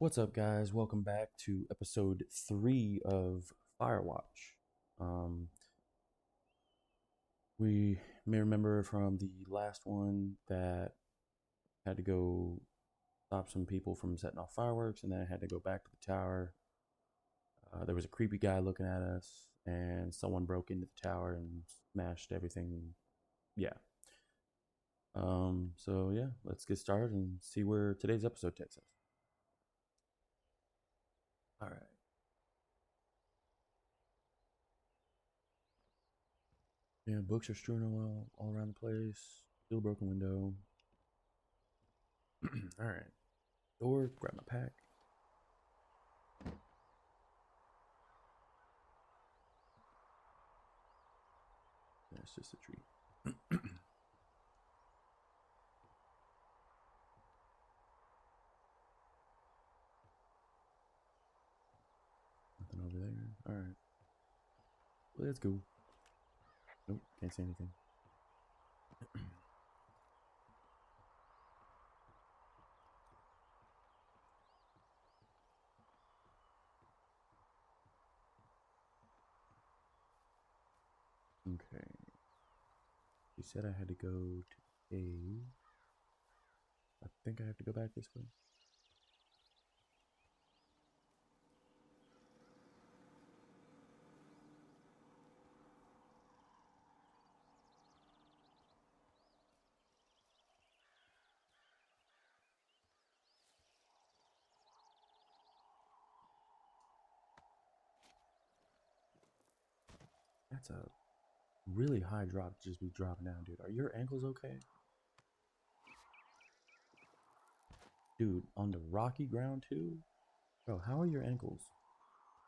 What's up, guys? Welcome back to episode 3 of FireWatch. Um, we may remember from the last one that I had to go stop some people from setting off fireworks, and then I had to go back to the tower. There was a creepy guy looking at us, and someone broke into the tower and smashed everything. Yeah. So yeah, let's get started and see where today's episode takes us. All right. Yeah, books are strewn all around the place. Still broken window. All right. Door, grab my pack. Yeah, it's just a tree. Nothing over there. All right. Let's go. Nope, can't see anything. Okay. She said I had to go to a. I think I have to go back this way. That's a really high drop to just be dropping down, dude. Are your ankles okay? Dude, on the rocky ground too? Bro, how are your ankles?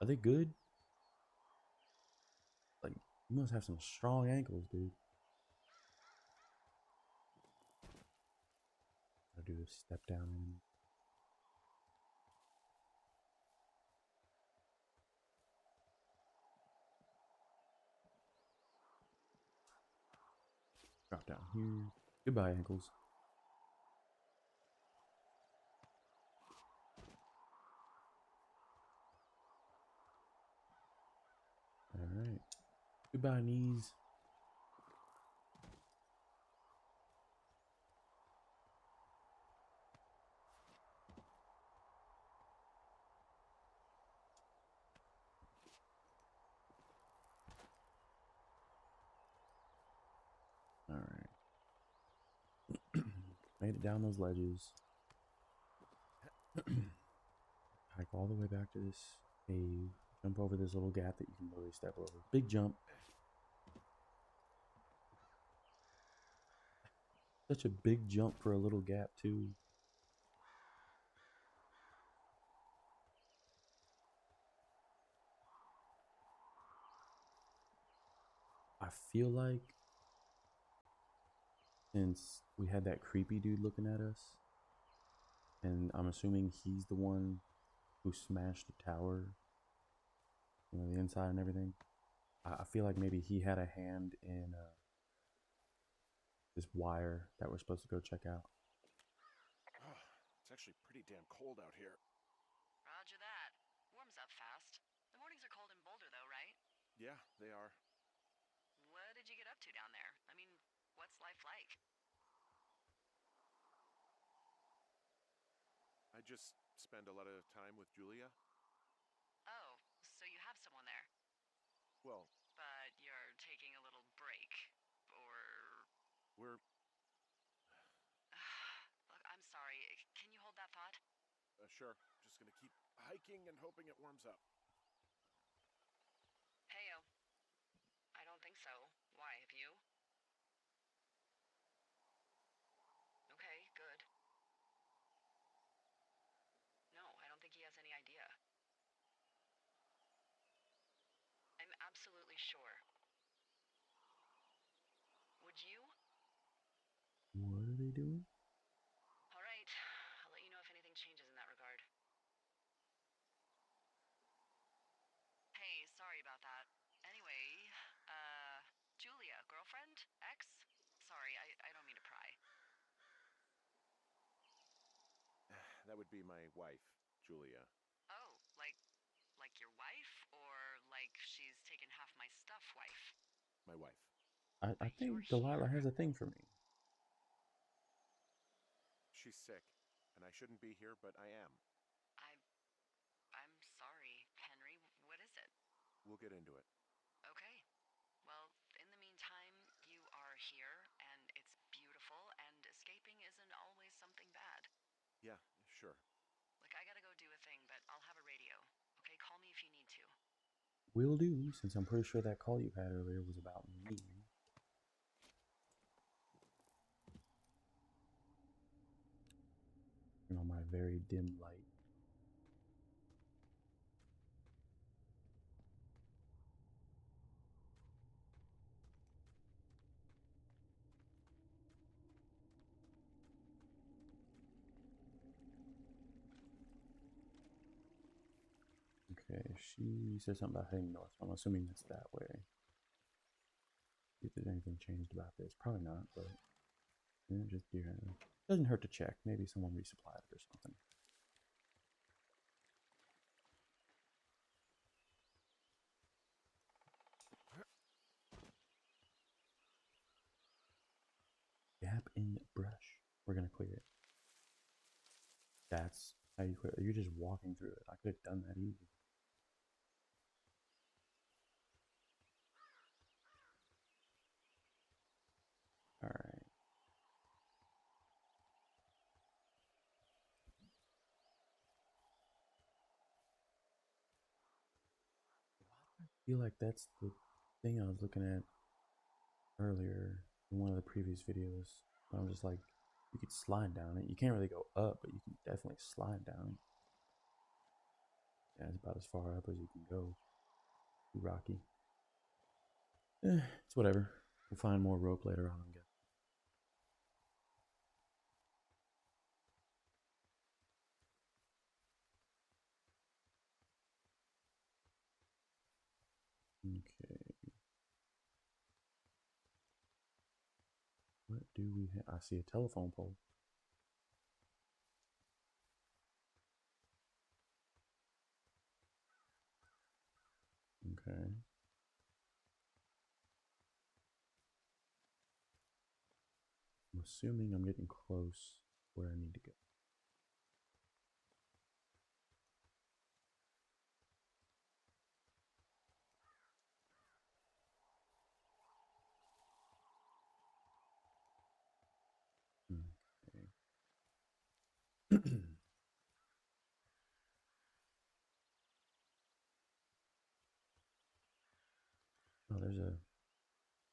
Are they good? Like, you must have some strong ankles, dude. I'll do this step down in. Drop down here. Goodbye, ankles. Alright. Goodbye, knees. Alright. Made it down those ledges. Hike all the way back to this cave. Jump over this little gap that you can literally step over. Big jump. Such a big jump for a little gap, too. I feel like since we had that creepy dude looking at us, and I'm assuming he's the one who smashed the tower, the inside and everything. I feel like maybe he had a hand in this wire that we're supposed to go check out. Oh, it's actually pretty damn cold out here. Roger that. Warms up fast. The mornings are cold in Boulder, though, right? Yeah, they are. What did you get up to down there? I mean, what's life like? I just spend a lot of time with Julia. Oh, so you have someone there. Well, But you're taking a little break. Or. we're Look, I'm sorry. Can you hold that thought? sure, just gonna keep hiking and hoping it warms up. Heyo. I don't think so. Why, have you? Okay, good. No, I don't think he has any idea. I'm absolutely sure. Would you? What are they doing? All right. I'll let you know if anything changes in that regard. Hey, sorry about that. Anyway, Julia, girlfriend? Ex? Sorry, I don't mean to pry. That would be my wife, Julia. Oh, like your wife, or like she's taken half my stuff, wife? My wife. I But you're think Delilah here. has a thing for me. She's sick, and I shouldn't be here, but I am. I I'm sorry, Henry. What is it? We'll get into it. Okay. Well, in the meantime, you are here, and it's beautiful, and escaping isn't always something bad. Yeah, sure. Look, I gotta go do a thing, but I'll have a radio. Okay, call me if you need to. Will do, since I'm pretty sure that call you had earlier was about me. You know, my very dim light. Okay, she said something about heading north. I'm assuming that's that way. See if there's anything changed about this. Probably not, but yeah, just doesn't hurt to check. Maybe someone resupplied it or something. Gap in brush. We're gonna clear it. That's how you clear it. You're just walking through it. I could have done that easy. Alright. I feel like that's the thing I was looking at earlier in one of the previous videos. I was just like, you could slide down it. You can't really go up, but you can definitely slide down it. Yeah, it's about as far up as you can go. Too rocky. It's whatever. We'll find more rope later on, I guess. Okay. What do we have? I see a telephone pole. Okay. I'm assuming I'm getting close where I need to go. Okay. Oh, there's a.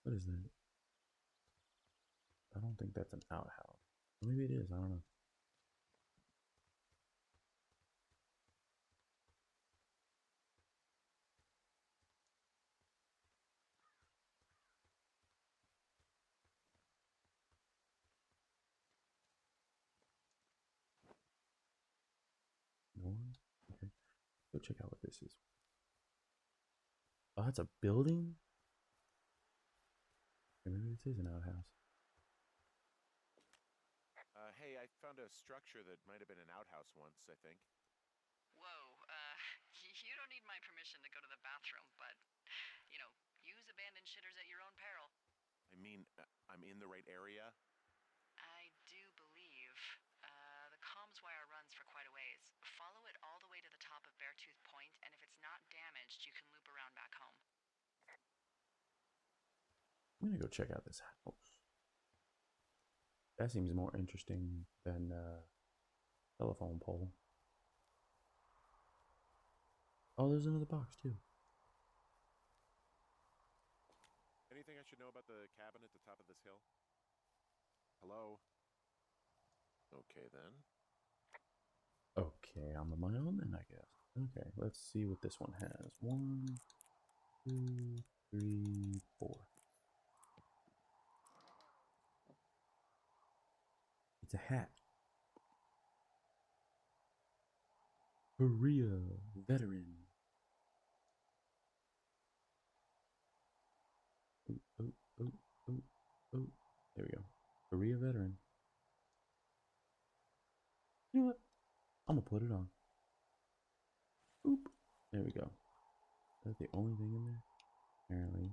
What is that? I don't think that's an outhouse. Maybe it is. I don't know. No one? Okay. Go check out what this is. Oh, that's a building? Okay, maybe this is an outhouse. Hey, I found a structure that might have been an outhouse once, I think. Whoa, you don't need my permission to go to the bathroom, but, use abandoned shitters at your own peril. I mean, I'm in the right area. I do believe. The comms wire runs for quite a ways. Follow it all the way to the top of Beartooth Point, and if it's not damaged, you can loop around back home. I'm gonna go check out this house. That seems more interesting than telephone pole. Oh, there's another box too. Anything I should know about the cabin at the top of this hill? Hello? Okay, then. Okay, I'm on my own then, I guess. Okay, let's see what this one has. 1, 2, 3, 4. It's a hat. Korea veteran. Oh, oh, oh, oh, oh. There we go. Korea veteran. You know what? I'm gonna put it on. Oop. There we go. Is that the only thing in there? Apparently.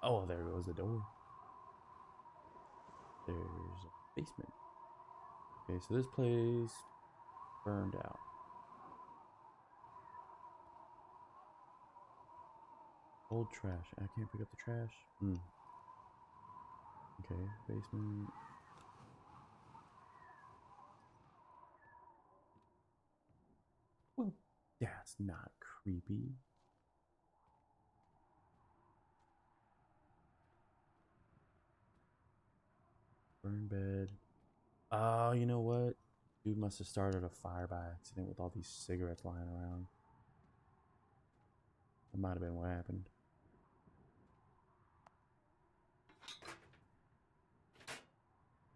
Oh, there goes the door. There's a basement. Okay, so this place burned out. Old trash. I can't pick up the trash. Okay, basement. Well, that's not creepy. Burn bed. Oh, you know what? Dude must have started a fire by accident with all these cigarettes lying around. That might have been what happened.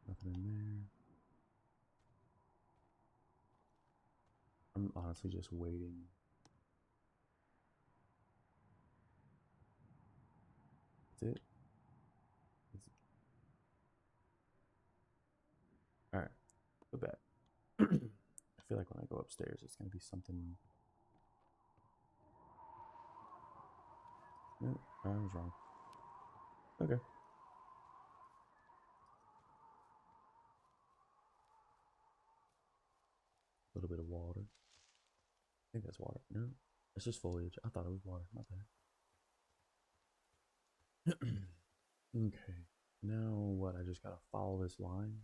Nothing in there. I'm honestly just waiting. That's it. Alright, go back. I feel like when I go upstairs, it's going to be something. No, I was wrong. Okay. A little bit of water. I think that's water. No, it's just foliage. I thought it was water. My bad. Okay. Now what? I just gotta follow this line.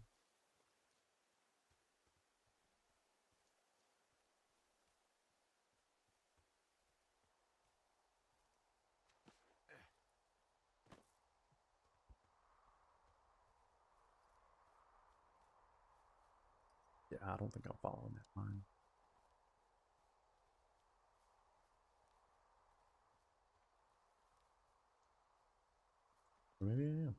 Yeah, I don't think I'm following that line. Or maybe I am.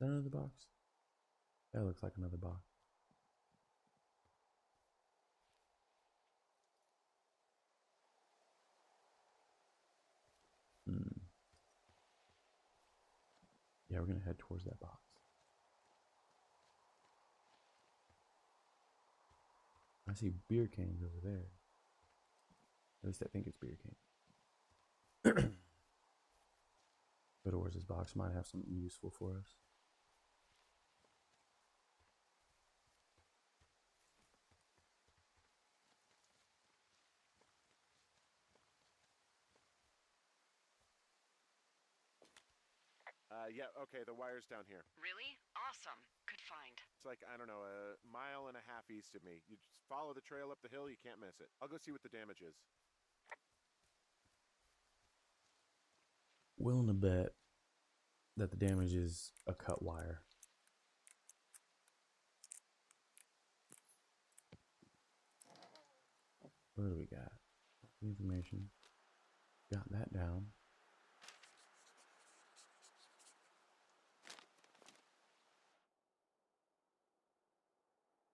Is that another box? That looks like another box. Yeah, we're gonna head towards that box. I see beer cans over there. At least I think it's beer cans. Go towards this box. Might have something useful for us. Yeah, okay, the wire's down here. Really? Awesome. Good find. It's like, I don't know, a mile and a half east of me. You just follow the trail up the hill, you can't miss it. I'll go see what the damage is. Willing to bet that the damage is a cut wire. What do we got? Information. Got that down.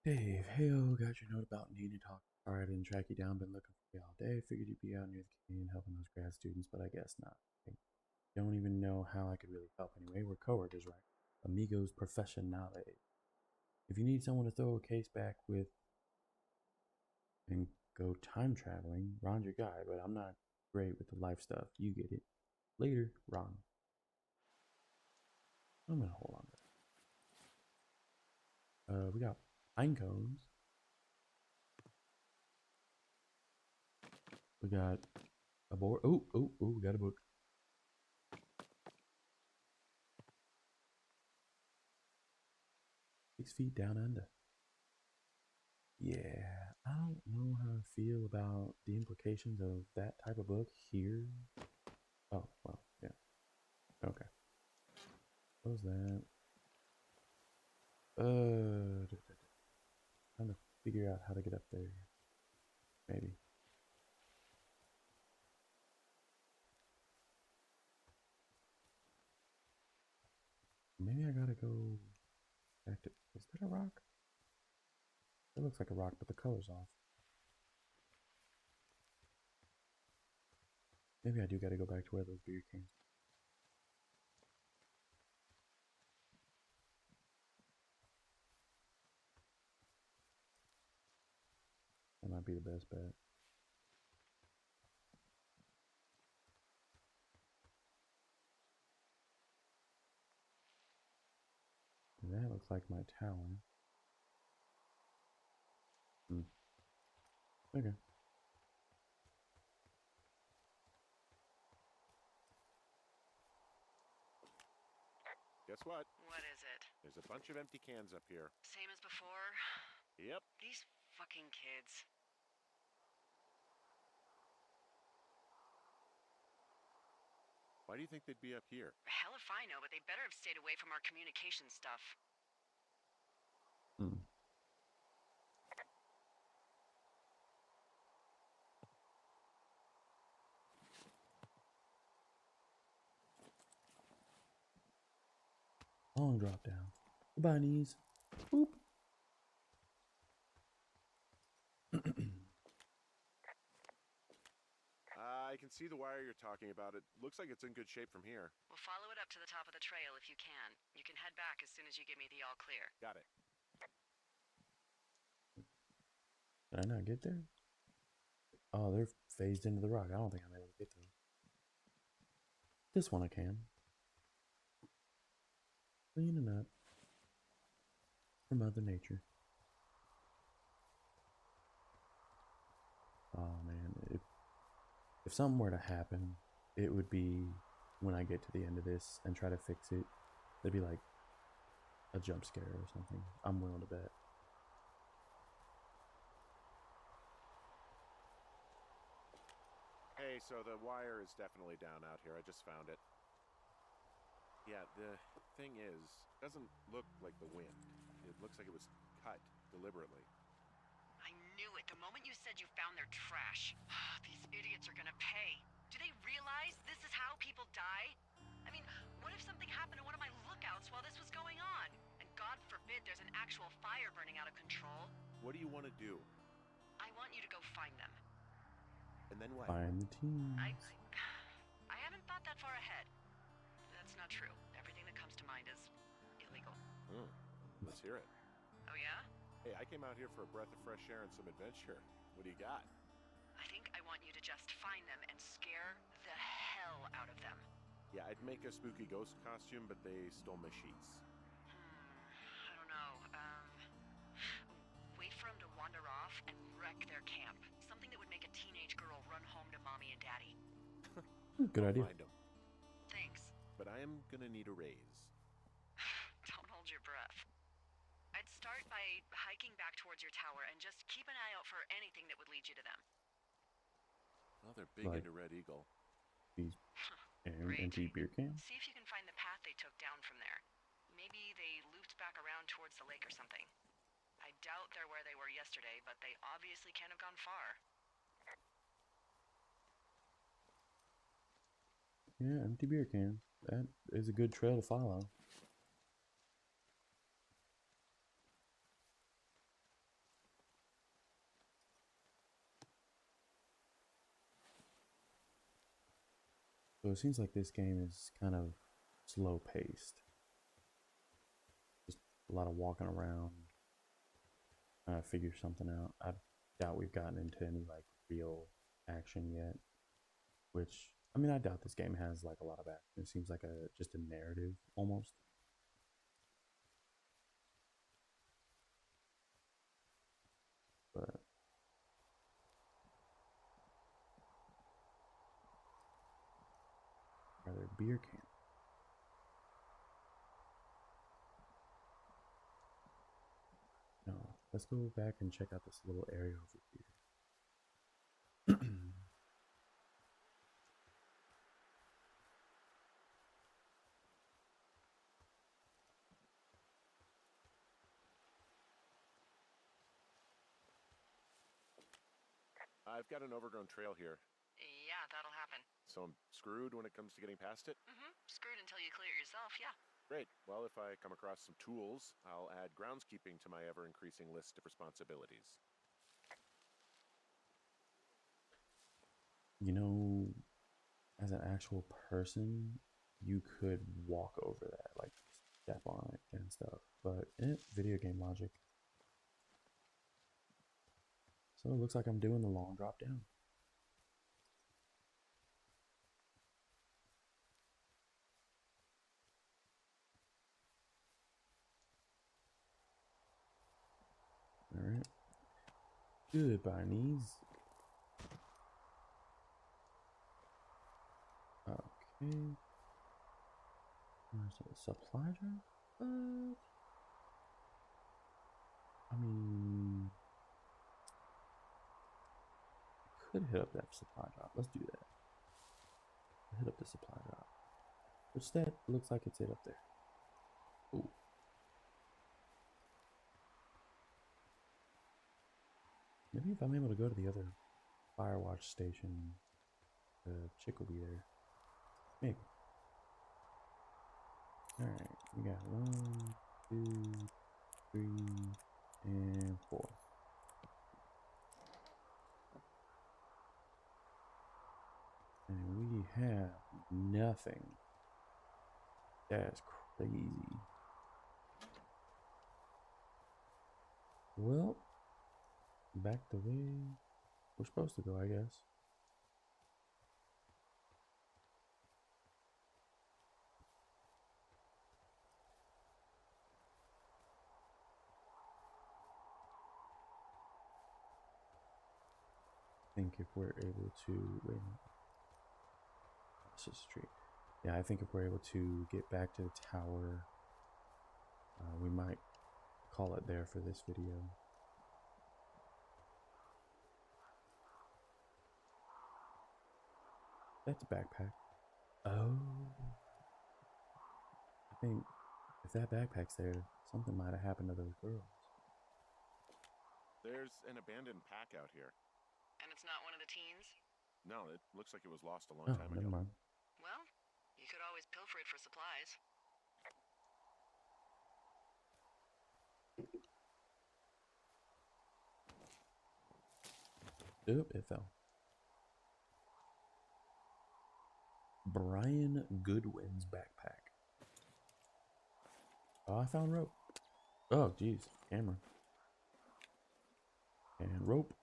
Dave, heyo, got your note about needing to talk. Sorry I didn't track you down. Been looking for you all day. Figured you'd be out near the canyon helping those grad students, but I guess not. I don't even know how I could really help anyway. We're coworkers, right? Amigos professionales. If you need someone to throw a case back with and go time traveling, Ron's your guy, but I'm not great with the life stuff. You get it. Later, Ron. I'm gonna hold on to that. We got pine cones. We got a board. Oh, we got a book. Six Feet Down Under. Yeah, I don't know how to feel about the implications of that type of book here. Oh, well, yeah. Okay. What was that? Trying to figure out how to get up there. Maybe. gotta go back to. Is that a rock? It looks like a rock, but the color's off. Maybe I do gotta go back to where those beer cans. That might be the best bet. And that looks like my tower. Okay. Guess what? What is it? There's a bunch of empty cans up here. Same as before? Yep. These fucking kids. Why do you think they'd be up here? Hell if I know, but they better have stayed away from our communication stuff. Long drop down. Goodbye, knees. Boop. I can see the wire you're talking about. It looks like it's in good shape from here. We'll follow it up to the top of the trail if you can. You can head back as soon as you give me the all clear. Got it. Did I not get there? Oh, they're phased into the rock. I don't think I'm able to get those. This one I can. Cleaning up for Mother Nature. Oh man, if something were to happen, it would be when I get to the end of this and try to fix it. It'd be like a jump scare or something. I'm willing to bet. Hey, so the wire is definitely down out here. I just found it. Yeah, the thing is, it doesn't look like the wind. It looks like it was cut deliberately. I knew it the moment you said you found their trash. These idiots are gonna pay. Do they realize this is how people die? I mean, what if something happened to one of my lookouts while this was going on? And God forbid there's an actual fire burning out of control. What do you want to do? I want you to go find them. And then what? Find the teams. I haven't thought that far ahead. That's not true. Everything that comes to mind is illegal. Let's hear it. Oh yeah? Hey, I came out here for a breath of fresh air and some adventure. What do you got? I think I want you to just find them and scare the hell out of them. Yeah, I'd make a spooky ghost costume, but they stole my sheets. I don't know. Wait for them to wander off and wreck their camp. Something that would make a teenage girl run home to mommy and daddy. Good idea. Find 'em. Thanks. But I am gonna need a raise. Don't hold your breath. I'd start by hiking back towards your tower and just keep an eye out for anything that would lead you to them. Well, they're big Like- into Red Eagle. These Great. empty beer cans. See if you can find the path they took down from there. Maybe they looped back around towards the lake or something. I doubt they're where they were yesterday, but they obviously can't have gone far. Yeah, empty beer can. That is a good trail to follow. So it seems like this game is kind of slow paced. Just a lot of walking around, trying to figure something out. I doubt we've gotten into any like real action yet. Which, I mean, I doubt this game has like a lot of action. It seems like just a narrative almost. But rather beer can. No, let's go back and check out this little area over here. I've got an overgrown trail here, Yeah, that'll happen. so I'm screwed when it comes to getting past it. Screwed until you clear it yourself, yeah. Great. Well, if I come across some tools, I'll add groundskeeping to my ever-increasing list of responsibilities. You know, as an actual person, you could walk over that, like step on it and stuff. But video game logic. So it looks like I'm doing the long drop down. All right. Goodbye, knees. Okay. There's a supply drop. But I mean, I could hit up that supply drop. Let's do that. Hit up the supply drop. Which that looks like it's it up there. Ooh. Maybe if I'm able to go to the other FireWatch station, the chick will be there. Maybe. Alright, we got 1, 2, 3, and 4. And we have nothing. That's crazy. Well, back the way we're supposed to go, I guess. I think if we're able to wait, this is street. Yeah, I think if we're able to get back to the tower, we might call it there for this video. That's a backpack. Oh, I think if that backpack's there, something might have happened to those girls. There's an abandoned pack out here. And it's not one of the teens? No, it looks like it was lost a long Oh, time never ago. mind. Well, you could always pilfer it for supplies. Oop, it fell. Brian Goodwin's backpack. Oh, I found rope. Oh, geez. Camera. And rope.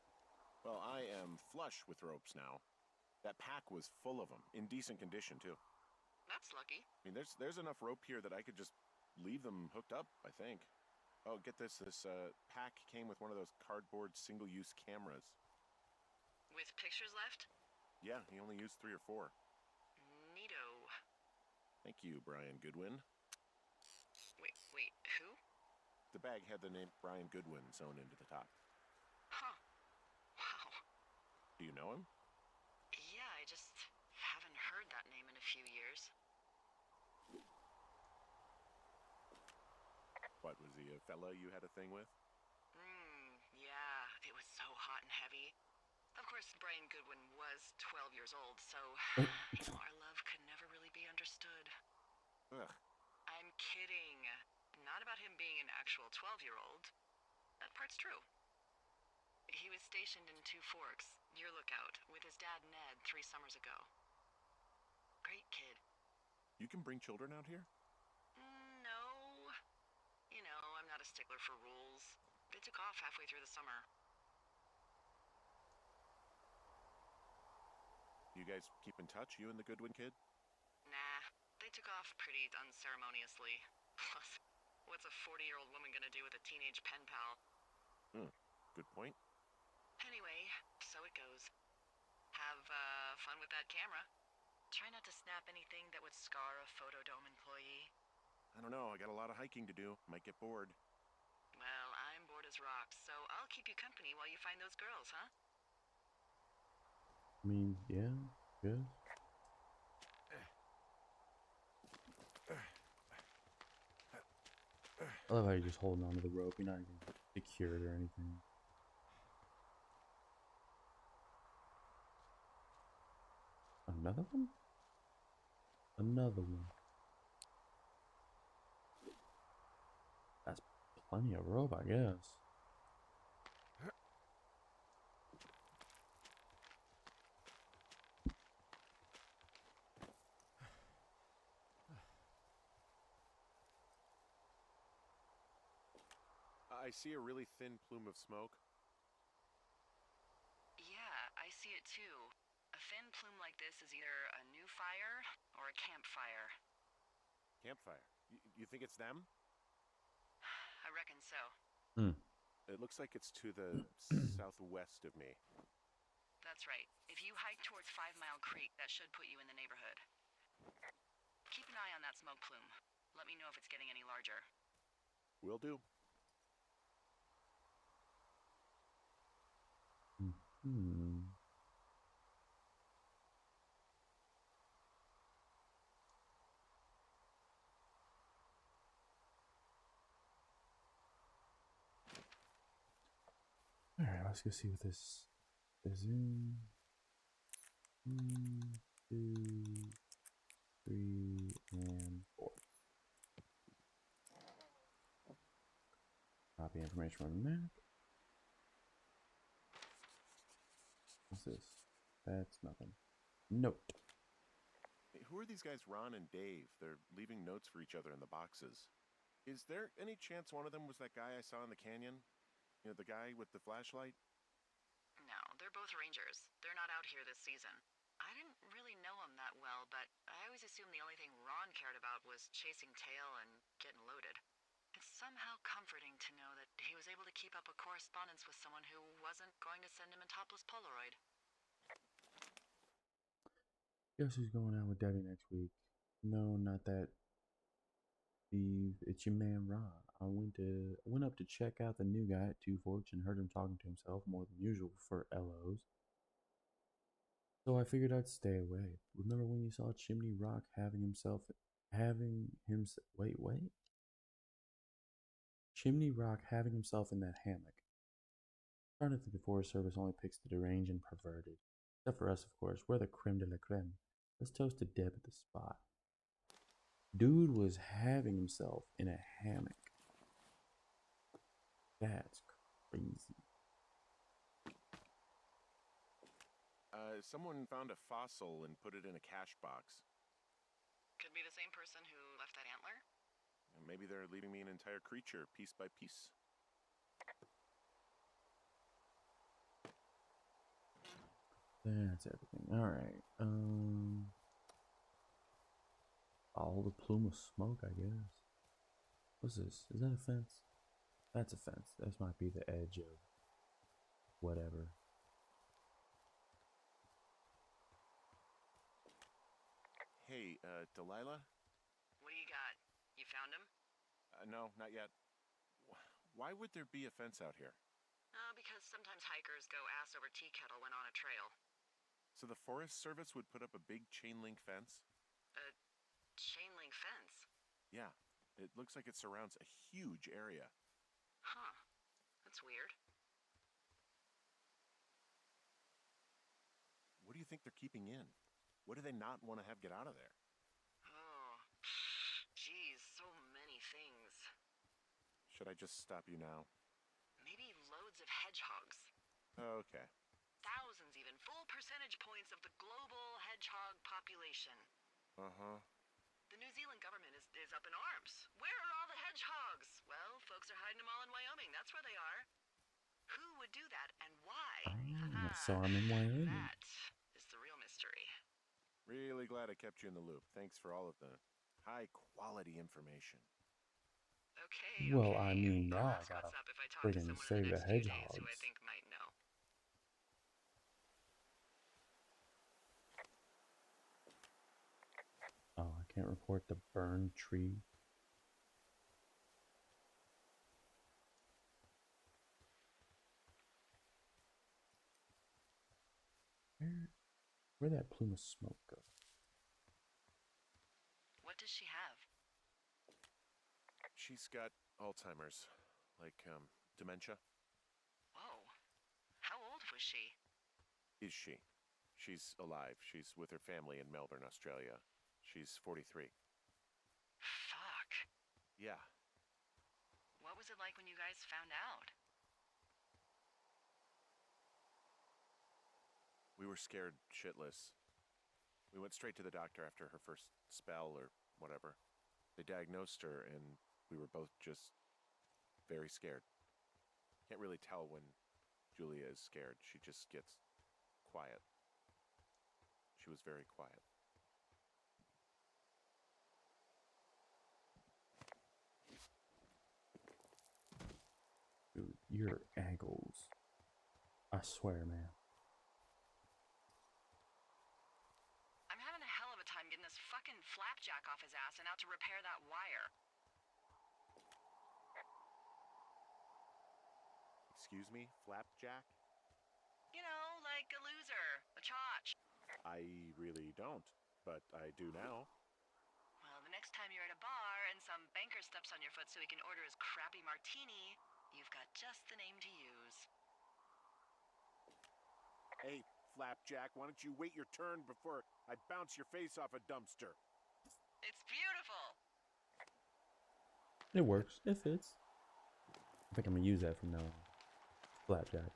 Well, I am flush with ropes now. That pack was full of them, in decent condition, too. That's lucky. I mean, there's enough rope here that I could just leave them hooked up, I think. Oh, get this. This pack came with one of those cardboard single-use cameras. With pictures left? Yeah, he only used 3 or 4. Neato. Thank you, Brian Goodwin. Wait, who? The bag had the name Brian Goodwin sewn into the top. Huh. Wow. Do you know him? Yeah, I just haven't heard that name in a few years. What, was he a fella you had a thing with? Yeah, it was so hot and heavy. Of course, Brian Goodwin was 12 years old, so, our love could never really be understood. Ugh. I'm kidding. Not about him being an actual 12-year-old. That part's true. He was stationed in Two Forks, your lookout, with his dad Ned 3 summers ago. Great kid. You can bring children out here? No. You know, I'm not a stickler for rules. They took off halfway through the summer. You guys keep in touch, you and the Goodwin kid? Nah, they took off pretty unceremoniously. Plus, what's a 40-year-old woman gonna do with a teenage pen pal? Good point. Anyway, so it goes. Have fun with that camera. Try not to snap anything that would scar a Photodome employee. I don't know, I got a lot of hiking to do. Might get bored. Well, I'm bored as rocks, so I'll keep you company while you find those girls, huh? I mean, yeah, good. I love how you're just holding onto the rope. You're not even secured or anything. Another one? Another one. Plenty of rope, I guess. I see a really thin plume of smoke. Yeah, I see it too. A thin plume like this is either a new fire or a campfire. Campfire. You think it's them? I reckon so. Hmm. It looks like it's to the southwest of me. That's right. If you hike towards 5 Mile Creek, that should put you in the neighborhood. Keep an eye on that smoke plume. Let me know if it's getting any larger. Will do. Hmm. All right, let's go see what this is in. 1, 2, 3, and 4. Copy information from the map. What's this? That's nothing. Note. Hey, who are these guys, Ron and Dave? They're leaving notes for each other in the boxes. Is there any chance one of them was that guy I saw in the canyon? You know, the guy with the flashlight? No, they're both rangers. They're not out here this season. I didn't really know him that well, but I always assumed the only thing Ron cared about was chasing tail and getting loaded. It's somehow comforting to know that he was able to keep up a correspondence with someone who wasn't going to send him a topless Polaroid. Guess who's going out with Debbie next week? No, not that. Steve, it's your man Rob. I went up to check out the new guy at Two Forks and heard him talking to himself more than usual for LOs. So I figured I'd stay away. Remember when you saw Chimney Rock wait. Chimney Rock having himself in that hammock. I don't think the Forest Service only picks the deranged and perverted. Except for us, of course. We're the creme de la creme. Let's toast to Deb at the spot. Dude was having himself in a hammock. That's crazy. Someone found a fossil and put it in a cash box. Could be the same person who left that antler? And maybe they're leaving me an entire creature, piece by piece. That's everything. Alright. All the plume of smoke, I guess. What's this? Is that a fence? That's a fence. This might be the edge of whatever. Hey, Delilah? What do you got? You found him? No, not yet. Why would there be a fence out here? Because sometimes hikers go ass over tea kettle when on a trail. So the Forest Service would put up a big chain link fence? A chain link fence? Yeah. It looks like it surrounds a huge area. Huh. That's weird. What do you think they're keeping in? What do they not want to have get out of there? Oh, geez, so many things. Should I just stop you now? Maybe loads of hedgehogs. Okay. Thousands even. Full percentage points of the global hedgehog population. Uh-huh. The New Zealand government is up in arms. Where are all the hedgehogs? Well, folks are hiding them all in Wyoming. That's where they are. Who would do that and why? I saw him in Wyoming. That is the real mystery. Really glad I kept you in the loop. Thanks for all of the high-quality information. Okay, Well, okay. I mean, I'll now I ask gotta what's up if I talk to friggin' someone in save the the next few days who I hedgehogs. think might know. Oh, I can't report the burned tree. Where'd that plume of smoke go? What does she have? She's got Alzheimer's. Like, dementia. Whoa. How old was she? Is she? She's alive. She's with her family in Melbourne, Australia. She's 43. Fuck. Yeah. What was it like when you guys found out? We were scared shitless. We went straight to the doctor after her first spell or whatever. They diagnosed her, and we were both just very scared. Can't really tell when Julia is scared. She just gets quiet. She was very quiet. Dude, your ankles. I swear, man. I'm having a hell of a time getting this fucking flapjack off his ass and out to repair that wire. Excuse me, Flapjack? You know, like a loser, a chotch. I really don't, but I do now. Well, the next time you're at a bar and some banker steps on your foot so he can order his crappy martini, you've got just the name to use. Hey, Flapjack, why don't you wait your turn before I bounce your face off a dumpster? It's beautiful. It works. It fits. I think I'm gonna use that from now on. Flapjack.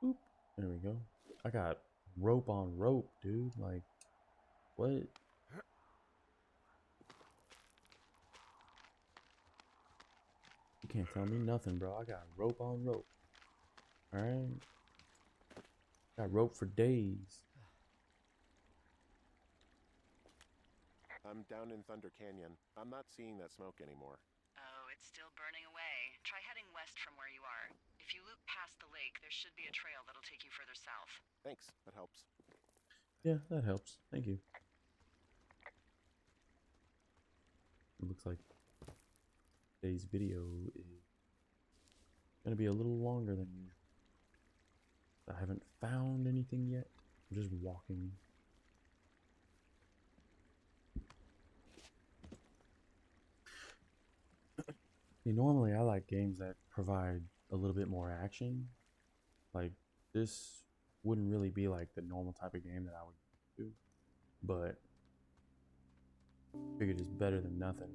Oop. There we go. I got rope on rope, dude. Like, what? You can't tell me nothing, bro. I got rope on rope. Alright? Got rope for days. I'm down in Thunder Canyon. I'm not seeing that smoke anymore. Oh, it's still burning away. Try heading west from where you are. If you loop past the lake, there should be a trail that'll take you further south. Thanks, that helps. Yeah, that helps. Thank you. It looks like today's video is gonna be a little longer than usual. I haven't found anything yet. I'm just walking. See, normally I like games that provide a little bit more action. Like, this wouldn't really be like the normal type of game that I would do, but figured it's better than nothing.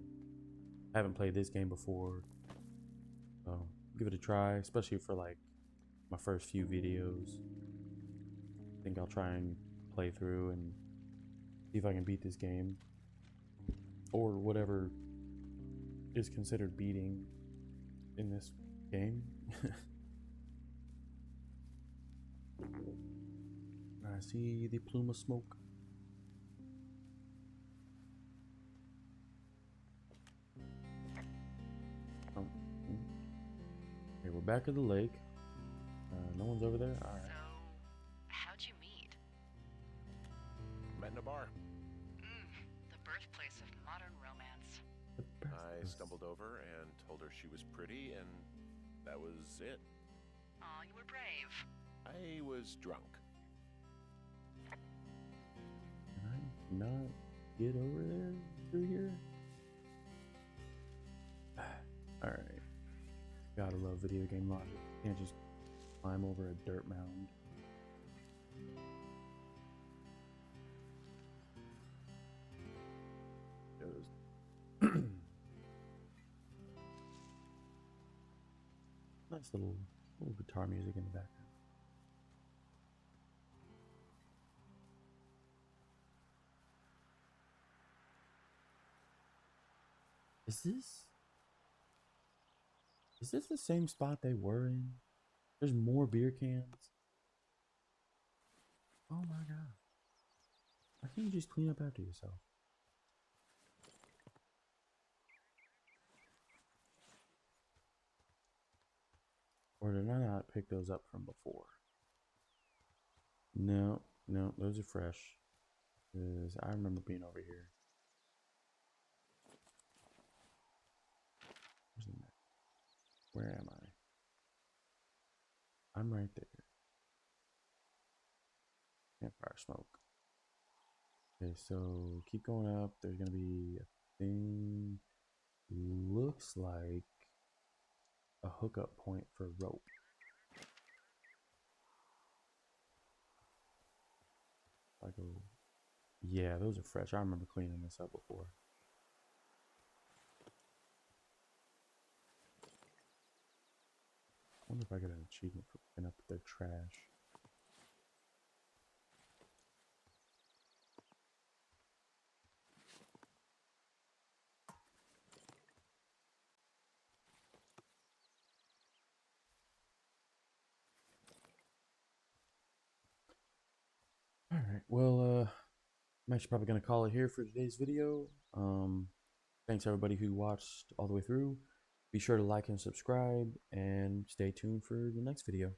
I haven't played this game before, so give it a try, especially for like my first few videos. I think I'll try and play through and see if I can beat this game, or whatever is considered beating in this game. I see the plume of smoke. Oh. Okay, we're back at the lake. No one's over there? Alright. So, how'd you meet? Met in a bar. The birthplace of modern romance. I stumbled over and told her she was pretty, and that was it. Aw, you were brave. I was drunk. Can I not get over there through here? Alright. Gotta love video game logic. Can't just climb over a dirt mound. Nice little guitar music in the background. Is this the same spot they were in? There's more beer cans. Oh my god. Why can't you just clean up after yourself? Or did I not pick those up from before? No, those are fresh. Because I remember being over here. Where's the map? Where am I? I'm right there. Campfire smoke. Okay, so keep going up. There's gonna be a thing. Looks like a hookup point for rope. If I go, yeah, those are fresh. I remember cleaning this up before. I wonder if I get an achievement for picking up their trash. All right. Well, I'm actually probably gonna call it here for today's video. Thanks everybody who watched all the way through. Be sure to like and subscribe, and stay tuned for the next video.